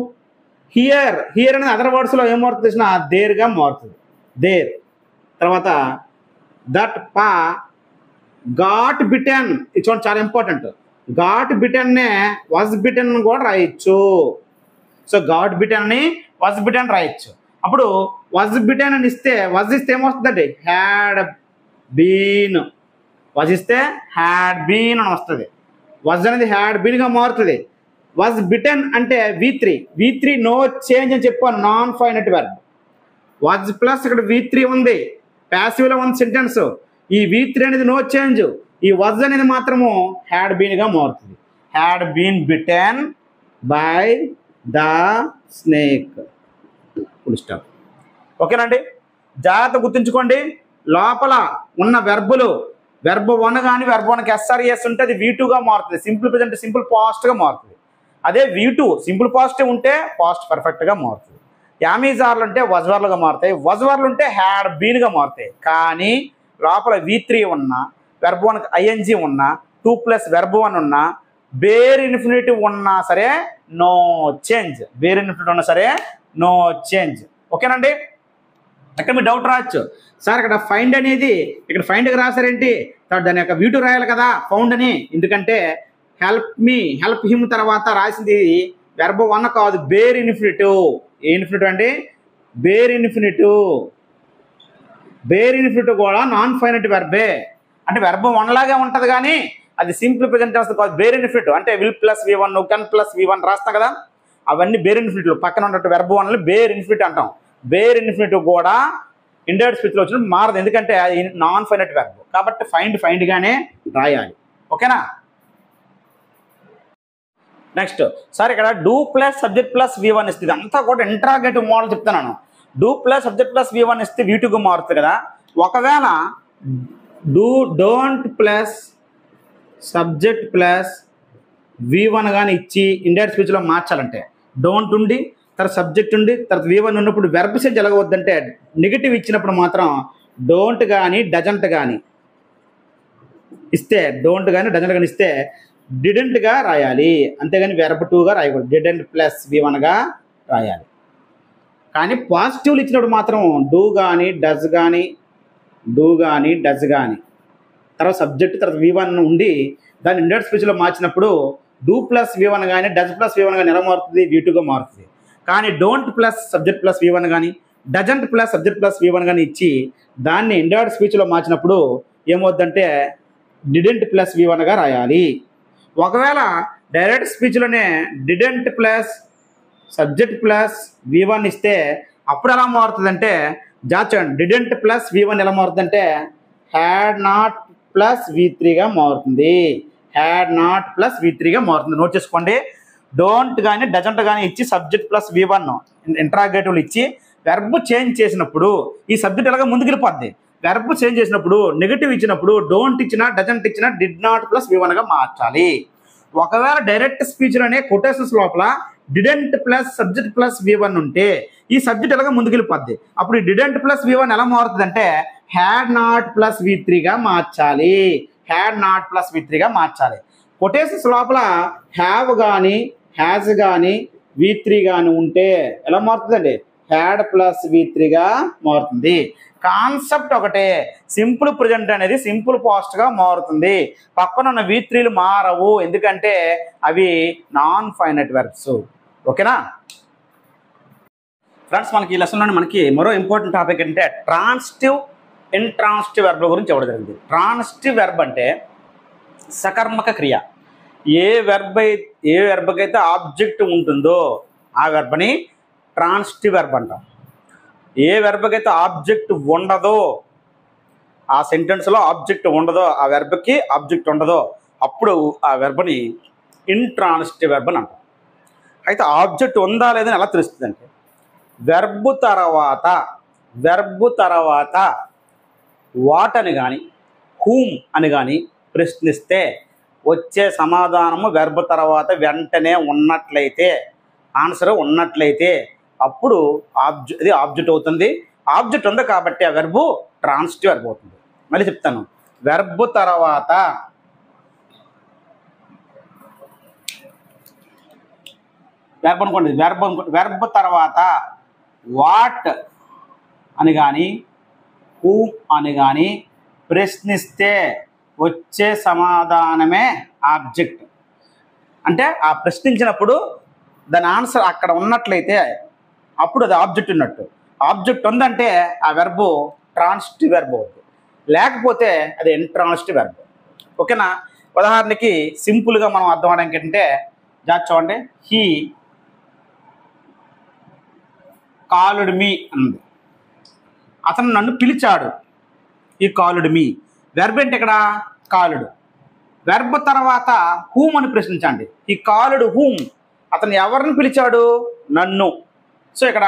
హియర్ అనేది అదర్ వర్డ్స్లో ఏం మారుతుంది చూసిన దేర్గా మారుతుంది. దేర్ తర్వాత దట్ పా గాట్ బిటెన్, ఇది చూడండి చాలా ఇంపార్టెంట్. గాట్ బిటెన్నే వాజ్ బిటెన్ కూడా రాయొచ్చు. సో గాట్ బిటెన్ అని వాజ్ బిటెన్ రాయొచ్చు. అప్పుడు వాజ్ బిటెన్ అని ఇస్తే వాజ్ ఇస్తే ఏమొస్తుందండి, హ్యాడ్ బీన్. వాజ్ ఇస్తే హ్యాడ్ బీన్ అని వస్తుంది. వాజ్ అనేది హ్యాడ్ బీన్గా మారుతుంది. వాజ్ బిటెన్ అంటే V3 నో చేంజ్ అని చెప్పాను, non finite verb. Was plus ఇక్కడ V3 ఉంది, ప్యాసివ్లో ఉంది సెంటెన్స్. ఈ V3 అనేది నో చేంజ్. ఈ వాజ్ అనేది మాత్రము హ్యాడ్ బీన్గా మారుతుంది. Had been bitten by the snake, full stop. ఓకేనండి, జాగ్రత్త గుర్తుంచుకోండి. లోపల ఉన్న వెర్బులు వెర్బ్ 1 కానీ వెర్బ్ 1కి SRES ఉంటే అది V2గా మారుతుంది. సింపుల్ ప్రెజెంట్ సింపుల్ పాస్ట్గా మారుతుంది. అదే V2 సింపుల్ పాస్ట్ ఉంటే పాస్ట్ పర్ఫెక్ట్గా మారుతుంది. యామీజార్లు అంటే వజ్వర్లుగా మారుతాయి. వజ్వర్లు ఉంటే హ్యాడ్ బీన్గా మారుతాయి. కానీ లోపల V3 ఉన్నా, వెర్బ్ 1కి ING ఉన్నా, 2 ప్లస్ వెర్బ్ 1 ఉన్నా, బేర్ ఇన్ఫినిటివ్ ఉన్నా సరే నో చేంజ్. బేర్ ఇన్ఫినిటివ్ ఉన్నా సరే నో చేంజ్. ఓకేనండి. ఇక్కడ మీ డౌట్ రావచ్చు, సార్ ఇక్కడ ఫైండ్ అనేది ఇక్కడ ఫైండ్కి రాశారేంటి, దాని యొక్క V2 రాయాలి కదా ఫౌండ్ అని. ఎందుకంటే హెల్ప్ హిమ్ తర్వాత రాసింది వెర్బ్ 1 కాదు, బేర్ ఇన్ఫినిటివ్. ఏ ఇన్ఫినిటివ్ అంటే బేర్ ఇన్ఫినిటివ్. బేర్ ఇన్ఫినిటివ్ కూడా నాన్ ఫైనైట్ వెర్బే. అంటే వెర్బ్ 1 లాగే ఉంటుంది కానీ అది సింపుల్ ప్రెజెంట్ టెన్స్ కాదు. బేర్ ఇన్ఫినిటివ్ అంటే will plus V1 can plus V1 రాస్తాం కదా, అవన్నీ బేర్ ఇన్ఫినిటివ్. పక్కన ఉన్నట్టు వెర్బ్ 1 బేర్ ఇన్ఫినిటివ్ అంటాం. బేర్ ఇన్ఫినిటివ్ కూడా ఇండైరెక్ట్ స్పీచ్లో వచ్చినప్పుడు మారదు, ఎందుకంటే అది నాన్ ఫైనైట్ వెర్బ్. కాబట్టి ఫైండ్గానే రాయాలి. ఓకేనా. నెక్స్ట్ సార్ ఇక్కడ do plus subject plus V1 ఇస్తుంది. అంతా కూడా ఇంట్రాగేటివ్ మోడల్ చెప్తున్నాను. Do plus subject plus V1 ఇస్తే V2గా మారుతుంది కదా. ఒకవేళ don't plus subject plus V1 కానీ ఇచ్చి ఇండైరెక్ట్ స్పీచ్లో మార్చాలంటే డోంట్ ఉండి తర్వాత సబ్జెక్ట్ ఉండి తర్వాత V1 ఉన్నప్పుడు వెర్బ్ సెన్స్ ఎలాగవద్దంటే నెగిటివ్ ఇచ్చినప్పుడు మాత్రం డోంట్ కానీ డజంట్ కానీ ఇస్తే, డోంట్ కానీ డజంట్ కానీ ఇస్తే డిడెంట్గా రాయాలి, అంతేగాని వెర్బ్ టూగా రాయకూడదు. డిడెంట్ ప్లస్ V1గా రాయాలి. కానీ పాజిటివ్లు ఇచ్చినప్పుడు మాత్రం డూ కానీ డజ్ కానీ తర్వాత సబ్జెక్ట్ తర్వాత V1 ఉండి దాన్ని ఇండైరెక్ట్ స్పీచ్లో మార్చినప్పుడు డూ ప్లస్ V1 కానీ డజ్ ప్లస్ V1 కానీ ఎలా మారుతుంది? V2గా మారుతుంది. కానీ don't plus subject plus V1 కానీ doesn't plus subject plus V1 కానీ ఇచ్చి దాన్ని ఇండైరెక్ట్ స్పీచ్లో మార్చినప్పుడు ఏమవుద్దంటే డిడెంట్ ప్లస్ V1గా రాయాలి. ఒకవేళ డైరెక్ట్ స్పీచ్లోనే didn't plus subject plus V1 ఇస్తే అప్పుడు ఎలా మారుతుందంటే జాచండి, డిడెంట్ ప్లస్ V1 ఎలా మారుతుందంటే హ్యాడ్ నాట్ ప్లస్ V3గా మారుతుంది. హ్యాడ్ నాట్ ప్లస్ V3గా మారుతుంది. నోట్ చేసుకోండి. డోంట్ కానీ డజంట్ కానీ ఇచ్చి సబ్జెక్ట్ ప్లస్ V1 ఇంట్రాగేటివ్లు ఇచ్చి వెర్బ్ చేంజ్ చేసినప్పుడు ఈ సబ్జెక్ట్ ఎలాగ ముందుకెళ్ళిపోద్ది. వెర్బ్ చేంజ్ చేసినప్పుడు నెగిటివ్ ఇచ్చినప్పుడు డోంట్ ఇచ్చినా డజంట్ ఇచ్చినా డిడ్ నాట్ ప్లస్ V1గా మార్చాలి. ఒకవేళ డైరెక్ట్ స్పీచ్లోనే కొటేషన్స్ లోపల didn't plus subject plus V1 ఉంటే ఈ సబ్జెక్ట్ ఎలాగ ముందుకెళ్ళిపోద్ది. అప్పుడు ఈ డిడెంట్ ప్లస్ V1 ఎలా మారుతుంది అంటే హ్యాడ్ నాట్ ప్లస్ V3గా మార్చాలి. హ్యాడ్ నాట్ ప్లస్ V3గా మార్చాలి. కొటేషన్స్ లోపల హ్యావ్ కానీ హ్యాజ్ కానీ V3 కానీ ఉంటే ఎలా మారుతుందండి? హ్యాడ్ ప్లస్ V3గా మారుతుంది. కాన్సెప్ట్ ఒకటే, సింపుల్ ప్రెజెంట్ అనేది సింపుల్ పాస్ట్గా మారుతుంది. పక్కన ఉన్న V3లు మారవు, ఎందుకంటే అవి నాన్ ఫైనైట్ వెర్బ్స్. ఓకేనా ఫ్రెండ్స్? మనకి ఈ లెసన్లోనే మనకి మరో ఇంపార్టెంట్ టాపిక్ అంటే ట్రాన్సిటివ్ ఇంట్రాన్సిటివ్ వెర్బ్ల గురించి ఇవ్వడం జరిగింది. ట్రాన్సిటివ్ వెర్బ్ అంటే సకర్మక క్రియ. ఏ వెర్బ్కైతే ఆబ్జెక్ట్ ఉంటుందో ఆ వెర్బ్ని ట్రాన్సిటివ్ వెర్బ్ అంటాం. ఏ వెర్బ్కైతే ఆబ్జెక్ట్ ఉండదో, ఆ సెంటెన్స్లో ఆబ్జెక్ట్ ఉండదో, ఆ వెర్బ్కి ఆబ్జెక్ట్ ఉండదో, అప్పుడు ఆ వెర్బ్ని ఇంట్రాన్సిటివ్ వెర్బ్ అని అంటాం. అయితే ఆబ్జెక్ట్ ఉందా లేదని ఎలా తెలుస్తుంది అంటే వెర్బ్ తర్వాత వాట్ అని కానీ హూమ్ అని కానీ ప్రశ్నిస్తే వచ్చే సమాధానము వెర్బ్ తర్వాత వెంటనే ఉన్నట్లయితే, ఆన్సర్ ఉన్నట్లయితే అప్పుడు ఇది ఆబ్జెక్ట్ అవుతుంది. ఆబ్జెక్ట్ ఉంది కాబట్టి ఆ వెర్బు ట్రాన్సిటివ్ వెర్బ్ అవుతుంది. మళ్ళీ చెప్తాను. వెర్బ్ తర్వాత వెర్బ్ తర్వాత వాట్ అని కానీ హూమ్ అని కానీ ప్రశ్నిస్తే వచ్చే సమాధానమే ఆబ్జెక్ట్. అంటే ఆ ప్రశ్నించినప్పుడు దాని ఆన్సర్ అక్కడ ఉన్నట్లయితే అప్పుడు అది ఆబ్జెక్ట్ ఉన్నట్టు. ఆబ్జెక్ట్ ఉందంటే ఆ వెర్బు ట్రాన్సిటివ్ వెర్బ్ అవుతుంది, లేకపోతే అది ఇంట్రాన్సిటివ్ వెర్బ్. ఓకేనా? ఉదాహరణకి సింపుల్గా మనం అర్థం అవడానికి ఏంటంటే చూడండి, హీ కాలుడ్ మీ అంది. అతను నన్ను పిలిచాడు. ఈ కాలుడ్ మీ వెర్బ్ ఏంటి ఇక్కడ? కాలుడు. వెర్బ్ తర్వాత హూమ్ అని ప్రశ్నించండి. ఈ కాలుడు హూమ్, అతను ఎవరిని పిలిచాడు? నన్ను. సో ఇక్కడ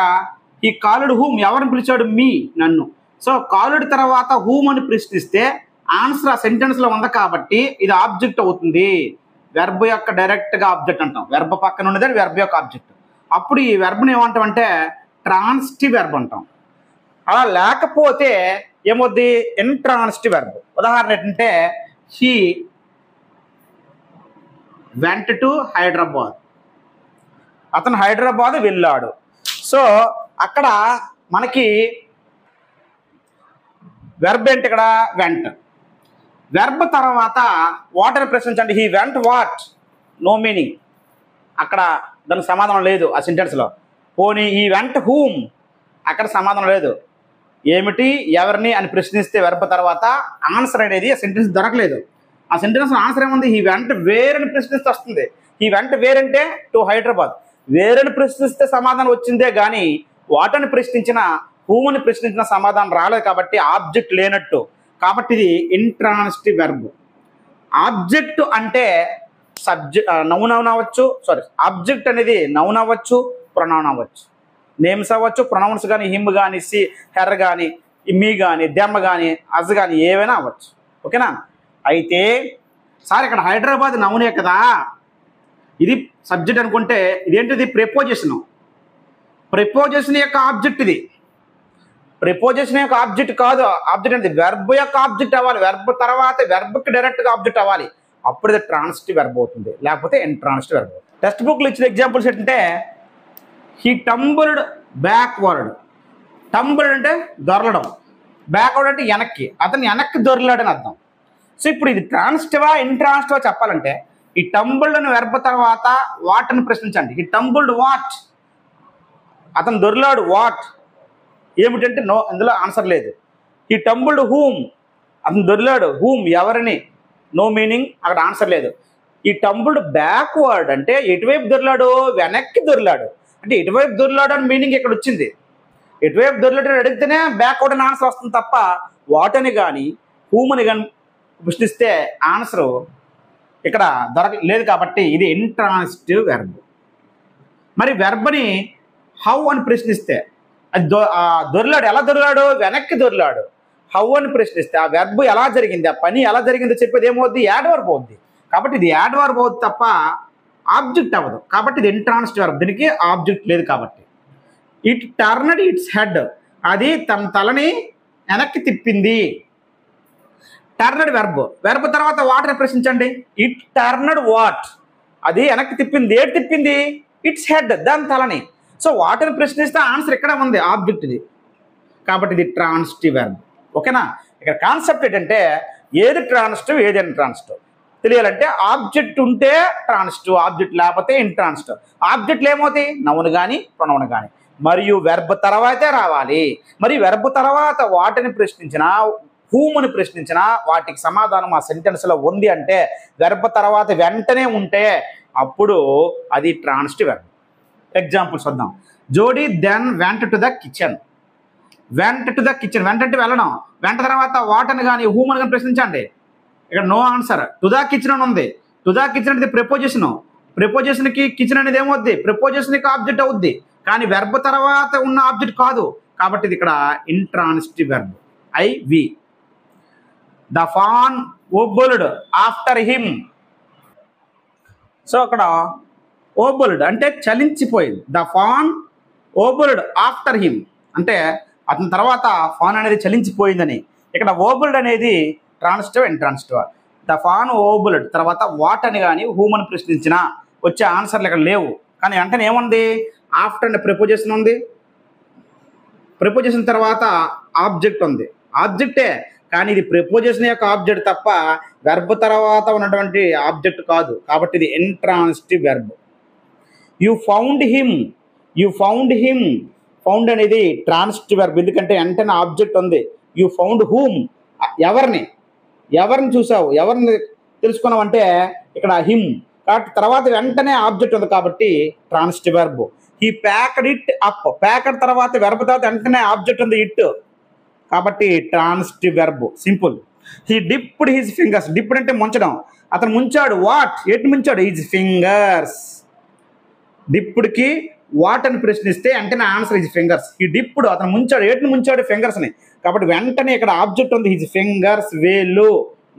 ఈ కాలుడు హూమ్ ఎవరిని పిలిచాడు? మీ, నన్ను. సో కాలుడు తర్వాత హూమ్ అని ప్రశ్నిస్తే ఆన్సర్ ఆ సెంటెన్స్లో ఉంది కాబట్టి ఇది ఆబ్జెక్ట్ అవుతుంది. వెర్బ్ యొక్క డైరెక్ట్గా ఆబ్జెక్ట్ అంటాం. వెర్బ్ పక్కన ఉండేది వెర్బ్ యొక్క ఆబ్జెక్ట్. అప్పుడు ఈ వెర్బ్ని ఏమంటామంటే ట్రాన్సిటివ్ వెర్బ్ అంటాం. అలా లేకపోతే ఏమవుద్ది? Intransitive verb. ఉదాహరణ ఏంటంటే హీ వెంట్ టు హైదరాబాద్, అతను హైదరాబాద్ వెళ్ళాడు. సో అక్కడ మనకి వెర్బ్ ఏంటి ఇక్కడ? వెంట్. వెర్బ్ తర్వాత వాట్ అని ప్రశ్నించండి. He went what, no meaning, అక్కడ దానికి సమాధానం లేదు ఆ సెంటెన్స్లో. పోనీ ఈ వెంట్ హూమ్, అక్కడ సమాధానం లేదు. ఏమిటి, ఎవరిని అని ప్రశ్నిస్తే వెర్బ్ తర్వాత ఆన్సర్ అనేది ఆ సెంటెన్స్ దొరకలేదు. ఆ సెంటెన్స్ ఆన్సర్ ఏముంది? హీ వెంట్ వేర్ అని ప్రశ్నిస్తే వస్తుంది. హీ వెంట్ వేర్ అంటే టు హైదరాబాద్. వేరని ప్రశ్నిస్తే సమాధానం వచ్చిందే కానీ వాట్ అని ప్రశ్నించిన, హూమ్ అని ప్రశ్నించిన సమాధానం రాలేదు కాబట్టి ఆబ్జెక్ట్ లేనట్టు. కాబట్టి ఇది ఇంట్రాన్సిటివ్ వెర్బ్. ఆబ్జెక్ట్ అంటే నౌన్ అవ్వచ్చు, ఆబ్జెక్ట్ అనేది నౌన్ అవ్వచ్చు, ప్రొనౌన్ అవ్వచ్చు. నేమ్స్ అవ్వచ్చు, ప్రొనౌన్స్ కానీ, హిమ్ కానీ, హెర్ కానీ, మీ కానీ, దెమ్ కానీ, అజ్ కానీ ఏవైనా అవ్వచ్చు. ఓకేనా? అయితే సార్ ఇక్కడ హైదరాబాద్ నౌనే కదా, ఇది సబ్జెక్ట్ అనుకుంటే ఇదేంటిది? ప్రిపోజిషన్. ప్రిపోజిషన్ యొక్క ఆబ్జెక్ట్ ఇది. ప్రిపోజిషన్ యొక్క ఆబ్జెక్ట్ కాదు. ఆబ్జెక్ట్ అనేది వెర్బ్ యొక్క ఆబ్జెక్ట్ అవ్వాలి. వెర్బ్ తర్వాత వెర్బ్కి డైరెక్ట్గా ఆబ్జెక్ట్ అవ్వాలి. అప్పుడు ఇది ట్రాన్సిటివ్ వెర్బ్ అవుతుంది, లేకపోతే ఇంట్రాన్సిటివ్ వెర్బ్ అవుతుంది. టెక్స్ట్ బుక్లో ఇచ్చిన ఎగ్జాంపుల్స్ ఏంటంటే హీ టంబుల్డ్ బ్యాక్వర్డ్. టంబుల్డ్ అంటే దొరలడం, బ్యాక్వర్డ్ అంటే వెనక్కి, అతను వెనక్కి దొరలాడని అర్థం. సో ఇప్పుడు ఇది ట్రాన్సిటివా ఇంట్రాన్సిటివా చెప్పాలంటే ఈ టంబుల్డ్ అని వెర్బ్ తర్వాత వాట్ని ప్రశ్నించండి. ఈ టంబుల్డ్ వాట్, అతను దొరలాడు వాట్ ఏమిటంటే నో, ఇందులో ఆన్సర్ లేదు. ఈ టంబుల్డ్ హూమ్, అతను దొరిలాడు హూమ్ ఎవరిని, నో మీనింగ్, అక్కడ ఆన్సర్ లేదు. ఈ టంబుల్డ్ బ్యాక్వర్డ్ అంటే ఎటువైపు దొరిలాడు, వెనక్కి దొరిలాడు, అంటే ఎటువైపు దొరిలాడు అని మీనింగ్ ఇక్కడ వచ్చింది. ఎటువైపు దొరిలాడు అడిగితేనే బ్యాక్వర్డ్ అని ఆన్సర్ వస్తుంది తప్ప వాట్ అని కానీ హూమ్ అని కానీ ప్రశ్నిస్తే ఆన్సరు ఇక్కడ దొరకలేదు. కాబట్టి ఇది ఇంట్రాన్సిటివ్ వెర్బ్. మరి వెర్బ్ని హౌ అని ప్రశ్నిస్తే అది దొరిలాడు, ఎలా దొరిలాడు, వెనక్కి దొరిలాడు. హౌ అని ప్రశ్నిస్తే ఆ వెర్బ్ ఎలా జరిగింది, ఆ పని ఎలా జరిగిందో చెప్పేది ఏమవుద్ది, యాడ్ వర్బ్ అవుద్ది. కాబట్టి ఇది యాడ్ వర్బ్ అవుద్ది తప్ప ఆబ్జెక్ట్ అవ్వదు. కాబట్టి ఇది ఇంట్రాన్సిటివ్ వెర్బ్, దీనికి ఆబ్జెక్ట్ లేదు. కాబట్టి ఇట్ టర్న్డ్ ఇట్స్ హెడ్, అది తన తలని వెనక్కి తిప్పింది. టర్న్డ్ వెర్బ్, వెర్బ్ తర్వాత వాట్ని ప్రశ్నించండి. ఇట్ టర్న్డ్ వాట్, అది వెనక్కి తిప్పింది, ఏది తిప్పింది, ఇట్స్ హెడ్, దాని తలని. సో వాటిని ప్రశ్నిస్తే ఆన్సర్ ఇక్కడ ఉంది, ఆబ్జెక్ట్ ఇది. కాబట్టి ఇది ట్రాన్సిటివ్ వెర్బ్. ఓకేనా. ఇక్కడ కాన్సెప్ట్ ఏంటంటే ఏది ట్రాన్సిటివ్ ఏది ఇంట్రాన్సిటివ్ తెలియాలంటే ఆబ్జెక్ట్ ఉంటే ట్రాన్సిటివ్, ఆబ్జెక్ట్ లేకపోతే ఇంట్రాన్సిటివ్. ఆబ్జెక్ట్లు ఏమవుతాయి, నౌన్ కానీ ప్రొనౌన్ కానీ, మరియు వెర్బ్ తర్వాతే రావాలి. మరి వెర్బ్ తర్వాత వాటిని ప్రశ్నించినా హూమ్ని ప్రశ్నించినా వాటికి సమాధానం ఆ సెంటెన్స్లో ఉంది అంటే వెర్బ్ తర్వాత వెంటనే ఉంటే అప్పుడు అది ట్రాన్సిటివ్ వెర్బ్. ఎగ్జాంపుల్స్ వద్దాం. Jody then went to the kitchen. Went to the kitchen, went అంటే వెళ్ళడం, వెంట తర్వాత వాటని కానీ హూమ్ అని కానీ ప్రశ్నించండి. ఇక్కడ no answer. To the kitchen అని ఉంది. టు ద కిచెన్ అనేది ప్రిపోజిషన్. ప్రిపోజిషన్కి కిచెన్ అనేది ఏమవుద్ది, ప్రిపోజిషన్కి ఆబ్జెక్ట్ అవుద్ది, కానీ వెర్బ్ తర్వాత ఉన్న ఆబ్జెక్ట్ కాదు. కాబట్టి ఇది ఇక్కడ intransitive verb. I V. The fawn wobbled after him. So అక్కడ ఓబుల్డ్ అంటే చలించిపోయింది. The fawn wobbled after him అంటే అతని తర్వాత ఫాన్ అనేది చలించిపోయిందని. ఇక్కడ ఓబుల్డ్ అనేది transitive intransitive. The fawn wobbled తర్వాత వాట్ అని కానీ హూమ్ అని ప్రశ్నించినా వచ్చే ఆన్సర్లు ఇక్కడ లేవు. కానీ వెంటనే ఏముంది, ఆఫ్టర్ అనే ప్రిపోజిషన్ ఉంది, ప్రిపోజిషన్ తర్వాత ఆబ్జెక్ట్ ఉంది. ఆబ్జెక్టే, కానీ ఇది ప్రిపోజిషన్ యొక్క ఆబ్జెక్ట్ తప్ప వెర్బ్ తర్వాత ఉన్నటువంటి ఆబ్జెక్ట్ కాదు. కాబట్టి ఇది intransitive verb. You found him. You found him, found అనేది ట్రాన్సిటివ్ వెర్బ్, ఎందుకంటే వెంటనే ఆబ్జెక్ట్ ఉంది. యు ఫౌండ్ హూమ్, ఎవరిని చూసావు, ఎవరిని తెలుసుకున్నావు అంటే ఇక్కడ హిమ్. కాబట్టి తర్వాత వెంటనే ఆబ్జెక్ట్ ఉంది కాబట్టి transitive verb. He packed it up. Packed తర్వాత వెర్బ్ తర్వాత వెంటనే ఆబ్జెక్ట్ ఉంది ఇట్, కాబట్టి transitive verb. Simple. He dipped his fingers. Dipped అంటే ముంచడం, అతను ముంచాడు. వాట్, ఎటు ముంచాడు, హిజ్ ఫింగర్స్. డిప్డ్కి వాట్ అని ప్రశ్నిస్తే వెంటనే ఆన్సర్ హిజ్ ఫింగర్స్. ఈ డిప్పుడు అతను ముంచాడు, ఏటిని ముంచాడు, ఫింగర్స్ని. కాబట్టి వెంటనే ఇక్కడ ఆబ్జెక్ట్ ఉంది, హిజ్ ఫింగర్స్, వేలు,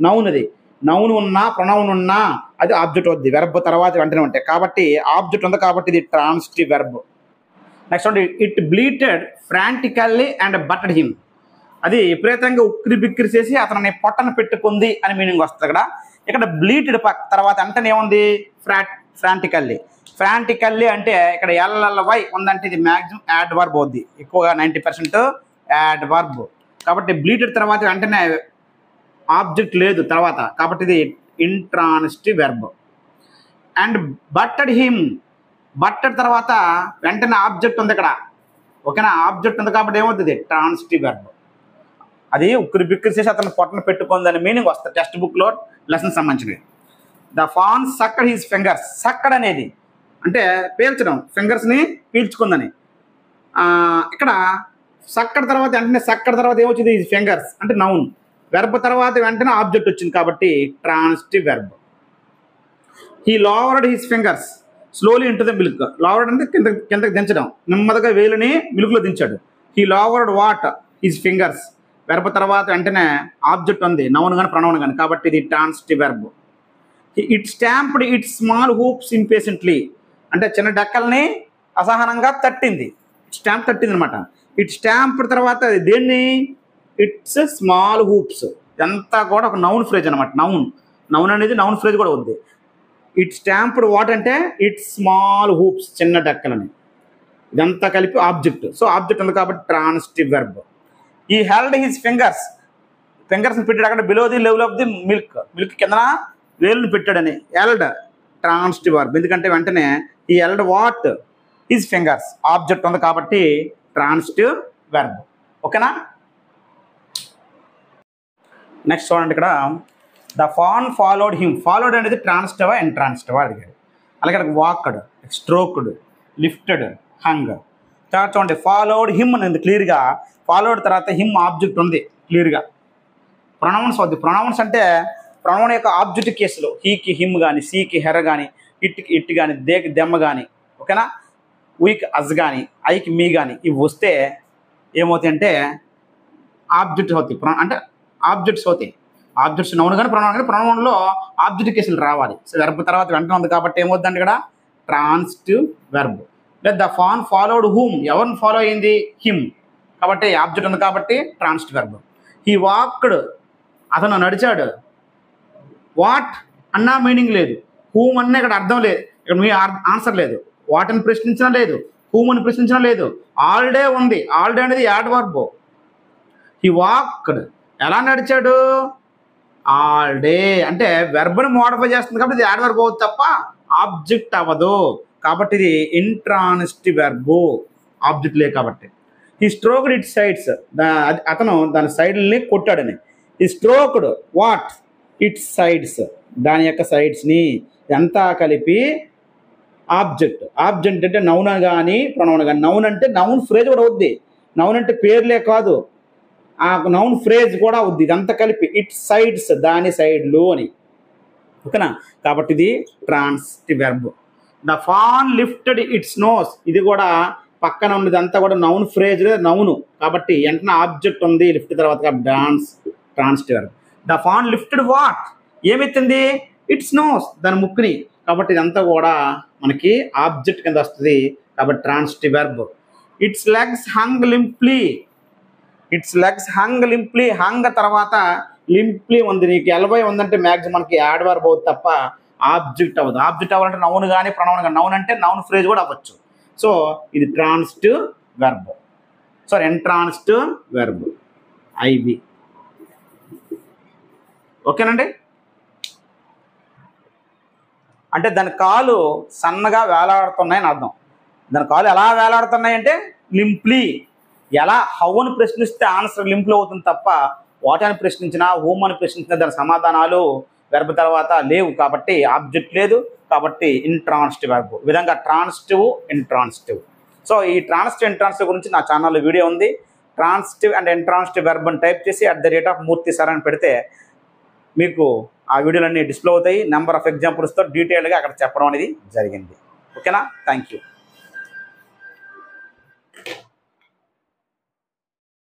నౌన్. అది నౌన్ ఉన్నా ప్రొనౌన్ ఉన్నా అది ఆబ్జెక్ట్ అవుద్ది, వెర్బ్ తర్వాత వెంటనే ఉంటాయి. కాబట్టి ఆబ్జెక్ట్ ఉంది కాబట్టి ఇది ట్రాన్సిటివ్ వెర్బ్. నెక్స్ట్ అంటే ఇట్ బ్లీటెడ్ ఫ్రాంటికల్లీ అండ్ బట్టెడ్ హిమ్. అది విపరీతంగా ఉక్కిరి బిక్కిరి చేసి అతని పొట్టను పెట్టుకుంది అని మీనింగ్ వస్తుంది. ఇక్కడ బ్లీటెడ్ తర్వాత వెంటనే ఏముంది, ఫ్రాంటికల్లీ. ఫ్రాంటికల్లీ అంటే ఇక్కడ ఎల్ఎల్వై ఉందంటే ఇది మ్యాక్సిమం యాడ్ వర్బ్ అవుద్ది, ఎక్కువగా 90% యాడ్ వర్బ్. కాబట్టి బ్లీటెడ్ తర్వాత వెంటనే ఆబ్జెక్ట్ లేదు తర్వాత, కాబట్టి ఇది ఇంట్రాన్సిటివ్ వెర్బ్. అండ్ బట్టెడ్ హిమ్, బట్టెడ్ తర్వాత వెంటనే ఆబ్జెక్ట్ ఉంది ఇక్కడ. ఓకేనా, ఆబ్జెక్ట్ ఉంది కాబట్టి ఏమవుతుంది, ట్రాన్సిటివ్ వెర్బ్. అది ఉక్కిరి బిక్కిరి చేసి అతను పొట్టను పెట్టుకుందని మీనింగ్ వస్తుంది టెక్స్ట్ బుక్లో లెసన్ సంబంధించినవి. The fawn sucked his fingers. Sucked అనేది అంటే పీల్చడం, ఫింగర్స్ని పీల్చుకుందని. ఇక్కడ సక్కడ్ తర్వాత వెంటనే సక్కడ్ తర్వాత ఏమొచ్చింది, హిజ్ ఫింగర్స్ అంటే నౌన్. వెర్బ్ తర్వాత వెంటనే ఆబ్జెక్ట్ వచ్చింది కాబట్టి transitive verb. He lowered his fingers slowly into the milk. Lowered అంటే కిందకి దించడం, నెమ్మదిగా వేలుని మిల్క్లో దించాడు. He lowered what, his fingers. Verb తర్వాత వెంటనే ఆబ్జెక్ట్ ఉంది, నౌన్ కానీ ప్రొనౌన్ కానీ, కాబట్టి ఇది transitive verb. It stamped it small hoofs impatiently అంటే చిన్న డెక్కల్ని అసహనంగా తట్టింది. స్టాంప్ తట్టింది అనమాట. ఇట్ స్టాంప్డ్ తర్వాత దేన్ని, ఇట్స్ స్మాల్ హూప్స్. ఇదంతా కూడా ఒక నౌన్ ఫ్రేజ్ అనమాట. నౌన్ నౌన్ అనేది నౌన్ ఫ్రేజ్ కూడా ఉంది. ఇట్ స్టాంప్డ్ వాట్ అంటే ఇట్స్ స్మాల్ హూప్స్, చిన్న డెక్కలని, ఇదంతా కలిపి ఆబ్జెక్ట్. సో ఆబ్జెక్ట్ ఉంది కాబట్టి ట్రాన్సిటివ్ వెర్బ్. ఈ హెల్డ్ హిస్ ఫింగర్స్ని పెట్టాడు అక్కడ below the level of the milk కింద వేలుని పెట్టాడని. ఎల్డ్ ట్రాన్సిటివ్ వెర్బ్, ఎందుకంటే వెంటనే ఈ ఎల్డ్ వాట్ హిస్ ఫింగర్స్, ఆబ్జెక్ట్ ఉంది కాబట్టి ట్రాన్సిటివ్ వెర్బ్. ఓకేనా. నెక్స్ట్ చూడండి, ఇక్కడ the fan followed him. Followed అనేది ట్రాన్సిటివా ఇంట్రాన్సిటివా అడిగాడు. అలాగే ఇక్కడ వాక్డ్, స్ట్రోక్డ్, లిఫ్టెడ్, హంగ్. తర్వాత చూడండి ఫాలోడ్ హిమ్ అనేది క్లియర్గా, ఫాలోడ్ తర్వాత హిమ్ ఆబ్జెక్ట్ ఉంది క్లియర్గా. ప్రొనౌన్స్ అవుద్ది. ప్రొనౌన్స్ అంటే ప్రొనౌన్ యొక్క ఆబ్జెక్ట్ కేసులో హీకి హిమ్ కానీ, సీకి హెర్ కానీ, ఇట్కి ఇట్ కానీ, దేకి దెమ్మ కానీ, ఓకేనా, వీక్ అజ్ కానీ, ఐకి మీ కానీ ఇవి వస్తే ఏమవుతాయి అంటే ఆబ్జెక్ట్ అవుతాయి. అంటే ఆబ్జెక్ట్స్ అవుతాయి. ఆబ్జెక్ట్స్ నౌన్ కానీ ప్రొనౌన్ కానీ, ప్రొనౌన్లో ఆబ్జెక్ట్ కేసులు రావాలి. సో వెర్బ్ తర్వాత వెంటనే ఉంది కాబట్టి ఏమవుతుందంటే ఇక్కడ ట్రాన్సిటివ్ వెర్బ్. లేదా ద ఫాన్ ఫాలోడ్ హూమ్, ఎవరిని ఫాలో అయింది, హిమ్ కాబట్టి ఆబ్జెక్ట్ ఉంది కాబట్టి ట్రాన్సిటివ్ వెర్బ్. హీ వాక్డ్, అతను నడిచాడు. వాట్ అన్నా మీనింగ్ లేదు, హూమ్ అన్న ఇక్కడ అర్థం లేదు, ఇక్కడ మీ ఆన్సర్ లేదు. వాట్ అని ప్రశ్నించడం లేదు, హూమ్ అని ప్రశ్నించడం లేదు. ఆల్ డే ఉంది, ఆల్ డే అనేది యాడ్ వర్బ్. హీ వాక్డ్, ఎలా నడిచాడు, ఆల్ డే అంటే వెర్బ్ని మోడిఫై చేస్తుంది కాబట్టి ఇది యాడ్ వర్బ్ అవుతుంది తప్ప ఆబ్జెక్ట్ అవ్వదు. కాబట్టి ఇది ఇంట్రాన్సిటివ్ వెర్బ్, ఆబ్జెక్ట్ లేదు కాబట్టి. ఈ స్ట్రోక్డ్ ఇట్ సైడ్స్, అతను దాని సైడ్ని కొట్టాడని. ఈ స్ట్రోక్డ్ వాట్ ఇట్స్ సైడ్స్, దాని యొక్క సైడ్స్ని, అంతా కలిపి ఆబ్జెక్ట్. ఆబ్జెక్ట్ అంటే నౌన్ కానీ ప్రొనౌన్ కానీ. నౌన్ అంటే నౌన్ ఫ్రేజ్ కూడా అవుద్ది. నౌన్ అంటే పేర్లే కాదు, ఆ నౌన్ ఫ్రేజ్ కూడా అవుద్ది. ఇదంతా కలిపి ఇట్ సైడ్స్, దాని సైడ్లు అని. ఓకేనా. కాబట్టి ఇది transitive verb. The fawn lifted its nose, ఇది కూడా పక్కన ఉన్నది అంతా కూడా నౌన్ ఫ్రేజ్, నౌను కాబట్టి వెంటనే ఆబ్జెక్ట్ ఉంది లిఫ్ట్ తర్వాత transitive verb. The fawn lifted what, ఏమెత్తింది, ఇట్స్ నోస్, దాని ముక్కుని, కాబట్టి ఇదంతా కూడా మనకి ఆబ్జెక్ట్ కింద వస్తుంది కాబట్టి transitive verb. Its legs hung limply, its legs hung limply, hung తర్వాత లింప్లీ ఉంది. నీకు ఎల్బై ఉందంటే మ్యాక్సిమం మనకి యాడ్ వర్బ్ అవుతుంది తప్ప ఆబ్జెక్ట్ అవ్వదు. ఆబ్జెక్ట్ అవ్వాలంటే నౌన్ కానీ ప్రొనౌన్ కానీ. నౌన్ అంటే నౌన్ ఫ్రేజ్ కూడా అవ్వచ్చు. సో ఇది transitive verb, sorry intransitive verb IV. ఓకేనండి. అంటే దాని కాలు సన్నగా వేలాడుతున్నాయని అర్థం. దాని కాలు ఎలా వేలాడుతున్నాయి అంటే లింప్లీ. ఎలా హౌ అని ప్రశ్నిస్తే ఆన్సర్ లింప్లీ అవుతుంది తప్ప వాట్ అని ప్రశ్నించినా, హూమ్ అని ప్రశ్నించినా దాని సమాధానాలు వెర్బ్ తర్వాత లేవు కాబట్టి ఆబ్జెక్ట్ లేదు కాబట్టి ఇంట్రాన్సిటివ్ వెర్బ్. ఈ విధంగా ట్రాన్సిటివ్, ఇంట్రాన్సిటివ్. సో ఈ ట్రాన్సిటివ్, ఇంట్రాన్సిటివ్ గురించి నా ఛానల్లో వీడియో ఉంది. ట్రాన్సిటివ్ అండ్ ఇంట్రాన్సిటివ్ వెర్బ్ అని టైప్ చేసి @మూర్తి సార్ అని పెడితే మీకు ఆ వీడియోలన్నీ డిస్ప్లే అవుతాయి. నెంబర్ ఆఫ్ ఎగ్జాంపుల్స్తో డీటెయిల్గా అక్కడ చెప్పడం అనేది జరిగింది. ఓకేనా. Thank you.